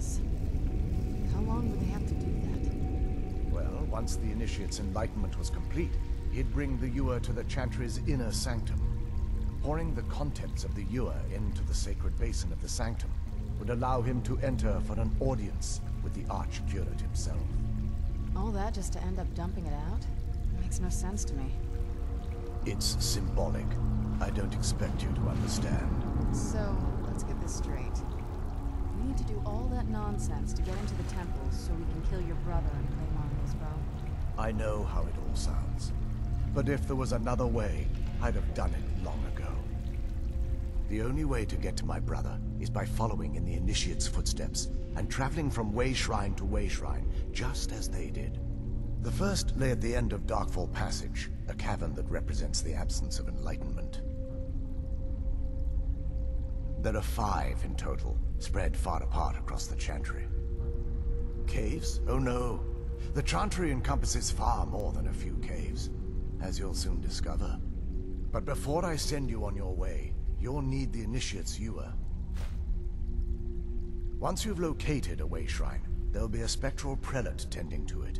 this. How long would they have to do that? Well, once the Initiate's enlightenment was complete, he'd bring the Ewer to the Chantry's inner sanctum. Pouring the contents of the Ewer into the sacred basin of the sanctum would allow him to enter for an audience with the Archcurate himself. All that just to end up dumping it out? Makes no sense to me. It's symbolic. I don't expect you to understand. So, let's get this straight. We need to do all that nonsense to get into the temples so we can kill your brother and claim Marlo's bow. I know how it all sounds. But if there was another way, I'd have done it long ago. The only way to get to my brother is by following in the Initiate's footsteps and traveling from way shrine to way shrine, just as they did. The first lay at the end of Darkfall Passage, a cavern that represents the absence of enlightenment. There are 5 in total, spread far apart across the Chantry. Caves? Oh no. The Chantry encompasses far more than a few caves, as you'll soon discover. But before I send you on your way, you'll need the Initiate's Ewer. Once you've located a way shrine, there'll be a spectral prelate tending to it.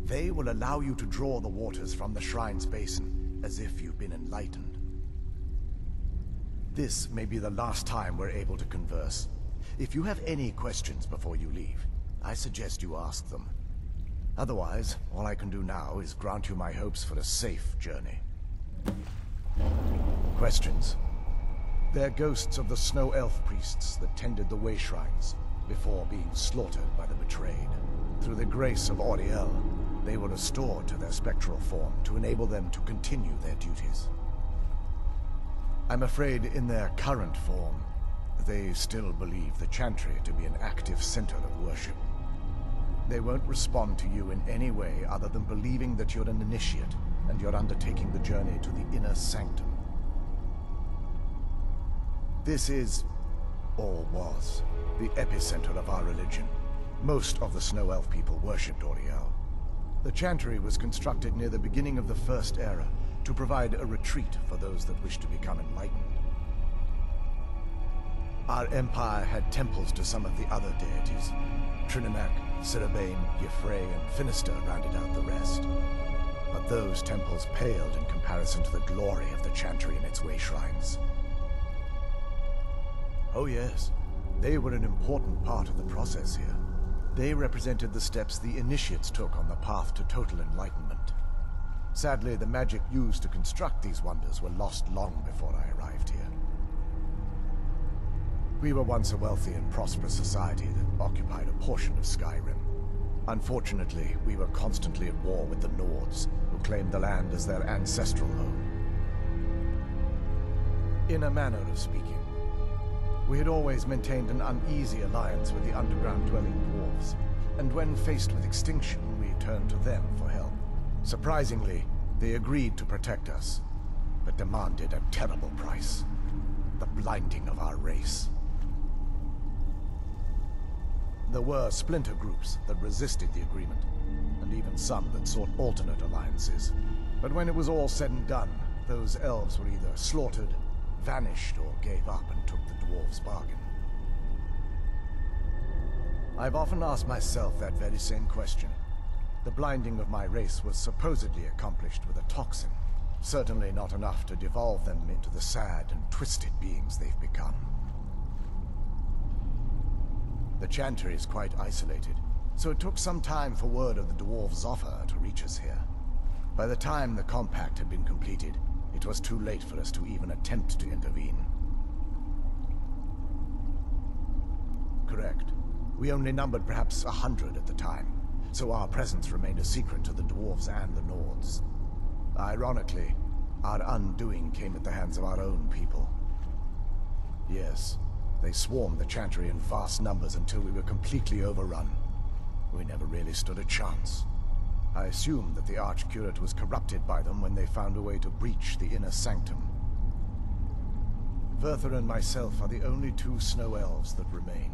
They will allow you to draw the waters from the shrine's basin, as if you've been enlightened. This may be the last time we're able to converse. If you have any questions before you leave, I suggest you ask them. Otherwise, all I can do now is grant you my hopes for a safe journey. Questions? They're ghosts of the Snow Elf priests that tended the way shrines before being slaughtered by the betrayed. Through the grace of Auriel, they were restored to their spectral form to enable them to continue their duties. I'm afraid in their current form, they still believe the Chantry to be an active center of worship. They won't respond to you in any way other than believing that you're an initiate and you're undertaking the journey to the inner sanctum. This is, or was, the epicenter of our religion. Most of the Snow Elf people worshipped Auriel. The Chantry was constructed near the beginning of the First Era to provide a retreat for those that wished to become enlightened. Our empire had temples to some of the other deities. Trinimac, Sirabane, Y'ffre, and Finister rounded out the rest. But those temples paled in comparison to the glory of the Chantry and its way shrines. Oh yes, they were an important part of the process here. They represented the steps the Initiates took on the path to total enlightenment. Sadly, the magic used to construct these wonders were lost long before I arrived here. We were once a wealthy and prosperous society that occupied a portion of Skyrim. Unfortunately, we were constantly at war with the Nords, who claimed the land as their ancestral home. In a manner of speaking, we had always maintained an uneasy alliance with the underground-dwelling dwarves, and when faced with extinction, we turned to them for help. Surprisingly, they agreed to protect us, but demanded a terrible price: the blinding of our race. There were splinter groups that resisted the agreement, and even some that sought alternate alliances. But when it was all said and done, those elves were either slaughtered, vanished, or gave up and took the dwarves' bargain. I've often asked myself that very same question. The blinding of my race was supposedly accomplished with a toxin, certainly not enough to devolve them into the sad and twisted beings they've become. The Chantry is quite isolated, so it took some time for word of the dwarves' offer to reach us here. By the time the compact had been completed, it was too late for us to even attempt to intervene. Correct. We only numbered perhaps 100 at the time, so our presence remained a secret to the dwarves and the Nords. Ironically, our undoing came at the hands of our own people. Yes, they swarmed the Chantry in vast numbers until we were completely overrun. We never really stood a chance. I assumed that the Archcurate was corrupted by them when they found a way to breach the inner sanctum. Verther and myself are the only 2 snow elves that remain.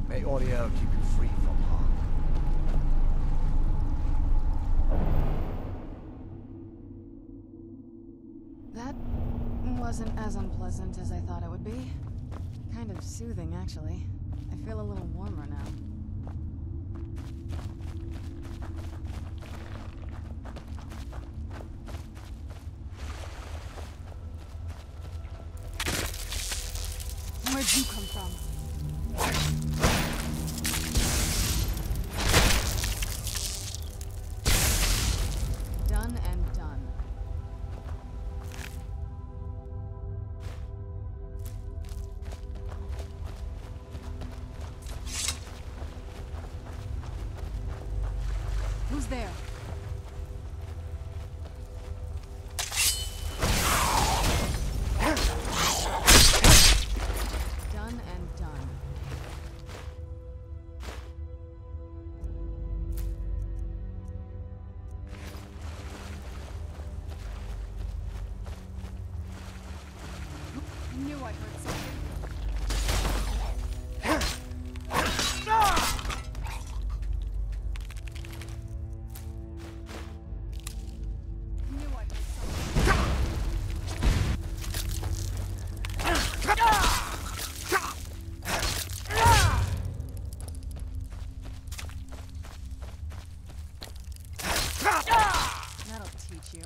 May Auriel keep you free from harm. That wasn't as unpleasant as I thought it would be. Kind of soothing, actually. I feel a little warmer now. Where'd you come from? Done and done. Who's there? Done and done. I knew I heard something. That'll teach you.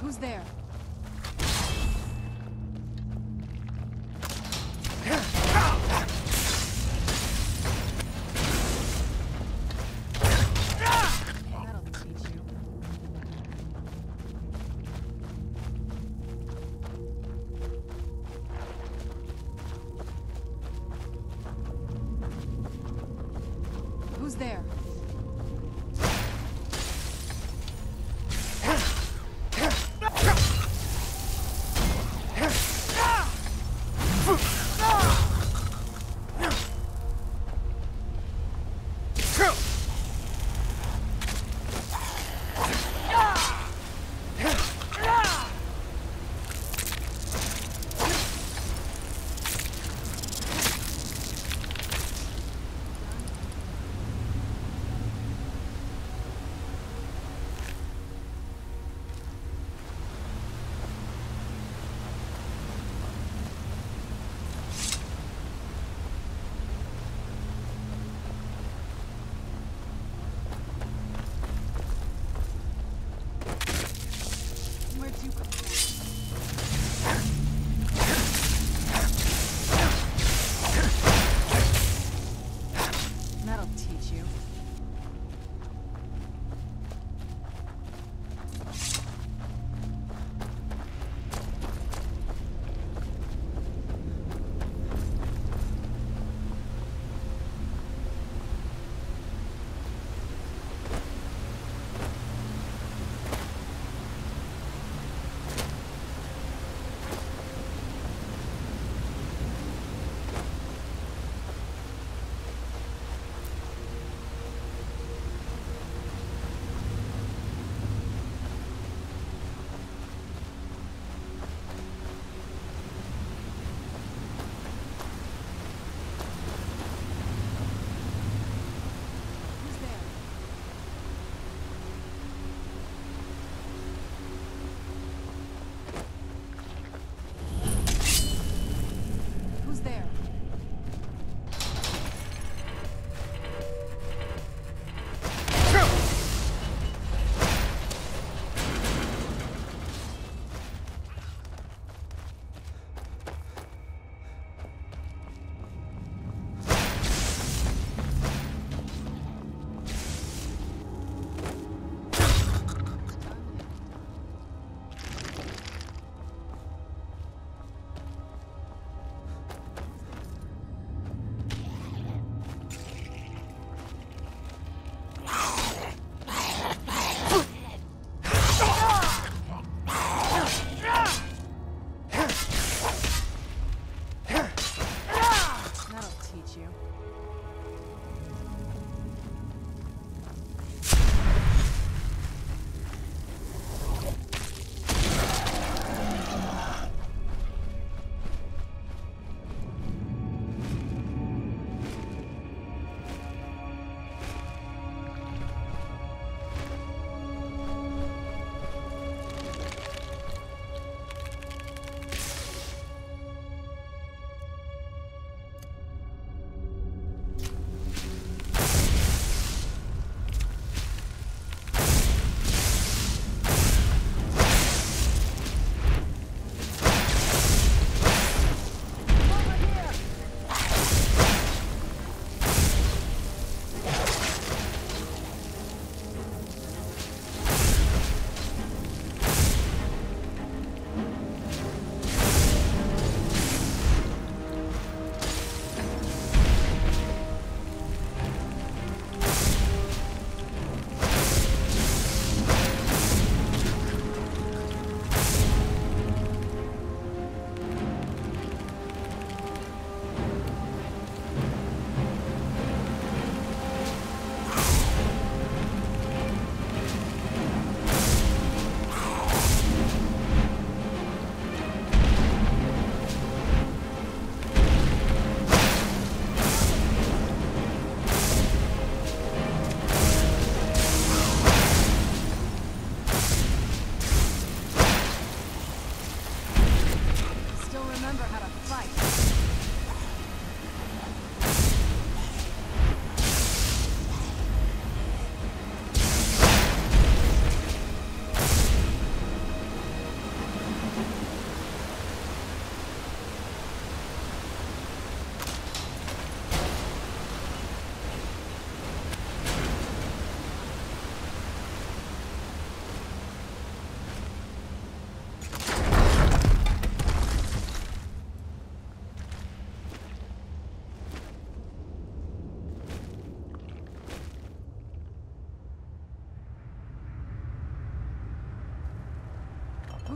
Who's there? That'll teach you. Who's there? Where'd you come from? That'll teach you.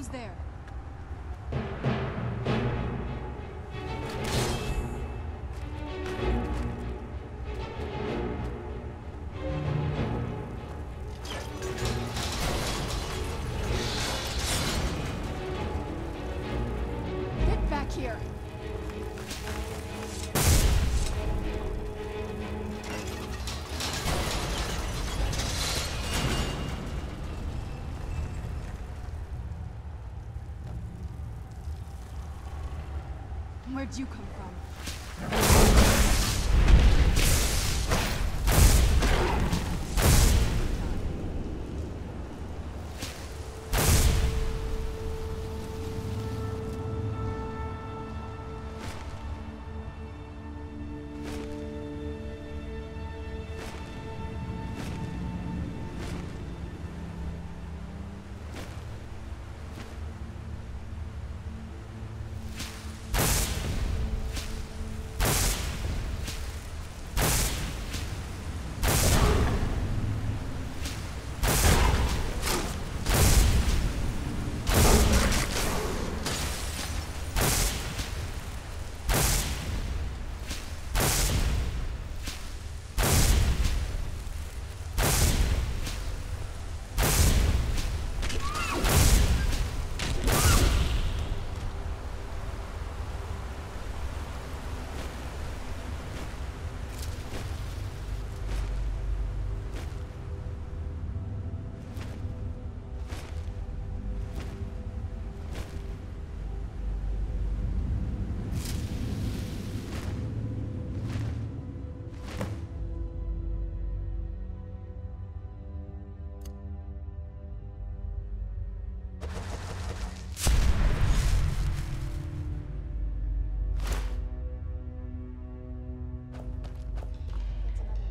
Who's there? Get back here! Where'd you come from?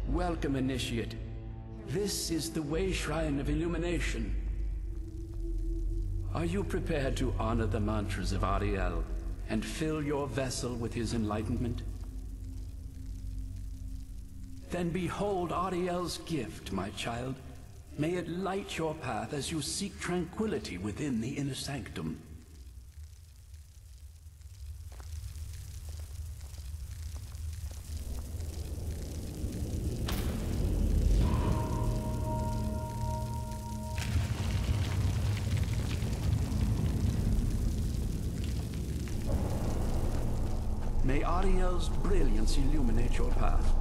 Welcome, Initiate. This is the Way Shrine of Illumination. Are you prepared to honor the mantras of Ariel and fill your vessel with his enlightenment? Then behold Ariel's gift, my child. May it light your path as you seek tranquility within the inner sanctum. May Ariel's brilliance illuminate your path.